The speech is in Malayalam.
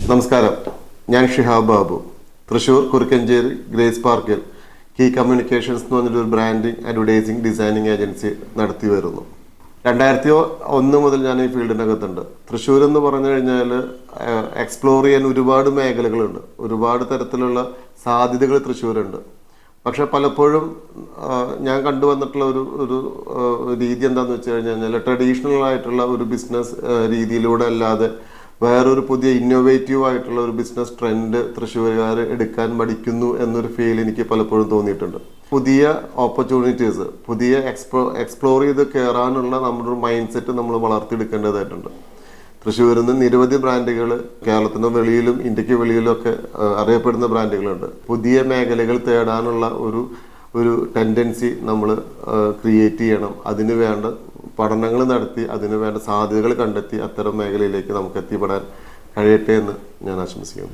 നമസ്കാരം, ഞാൻ ഷിഹാബ് ബാബു. തൃശ്ശൂർ കുറുക്കഞ്ചേരി ഗ്രേസ് പാർക്കിൽ കീ കമ്മ്യൂണിക്കേഷൻസ് എന്ന് പറഞ്ഞൊരു ബ്രാൻഡിങ് അഡ്വർടൈസിങ് ഡിസൈനിങ് ഏജൻസി നടത്തി വരുന്നു. 2001 മുതൽ ഞാൻ ഈ ഫീൽഡിനകത്തുണ്ട്. തൃശ്ശൂർ എന്ന് പറഞ്ഞു കഴിഞ്ഞാൽ എക്സ്പ്ലോർ ചെയ്യാൻ ഒരുപാട് മേഖലകളുണ്ട്, ഒരുപാട് തരത്തിലുള്ള സാധ്യതകൾ തൃശ്ശൂരുണ്ട്. പക്ഷെ പലപ്പോഴും ഞാൻ കണ്ടുവന്നിട്ടുള്ള ഒരു രീതി എന്താണെന്ന് വെച്ച് കഴിഞ്ഞാൽ ട്രഡീഷണൽ ആയിട്ടുള്ള ഒരു ബിസിനസ് രീതിയിലൂടെ അല്ലാതെ വേറൊരു പുതിയ ഇന്നോവേറ്റീവ് ആയിട്ടുള്ള ഒരു ബിസിനസ് ട്രെൻഡ് തൃശ്ശൂരുകാർ എടുക്കാൻ മടിക്കുന്നു എന്നൊരു ഫീൽ എനിക്ക് പലപ്പോഴും തോന്നിയിട്ടുണ്ട്. പുതിയ ഓപ്പർച്യൂണിറ്റീസ്, പുതിയ എക്സ്പ്ലോർ ചെയ്ത് കയറാനുള്ള നമ്മുടെ ഒരു മൈൻഡ് സെറ്റ് നമ്മൾ വളർത്തിയെടുക്കേണ്ടതായിട്ടുണ്ട്. തൃശ്ശൂരിൽ നിന്ന് നിരവധി ബ്രാൻഡുകൾ കേരളത്തിന് വെളിയിലും ഇന്ത്യക്ക് വെളിയിലും ഒക്കെ അറിയപ്പെടുന്ന ബ്രാൻഡുകളുണ്ട്. പുതിയ മേഖലകൾ തേടാനുള്ള ഒരു ടെൻഡൻസി നമ്മൾ ക്രിയേറ്റ് ചെയ്യണം. അതിന് വേണ്ട പഠനങ്ങൾ നടത്തി അതിന് വേണ്ട സാധ്യതകൾ കണ്ടെത്തി അത്തരം മേഖലയിലേക്ക് നമുക്ക് എത്തിപ്പെടാൻ കഴിയട്ടെ എന്ന് ഞാൻ ആശംസിക്കുന്നു.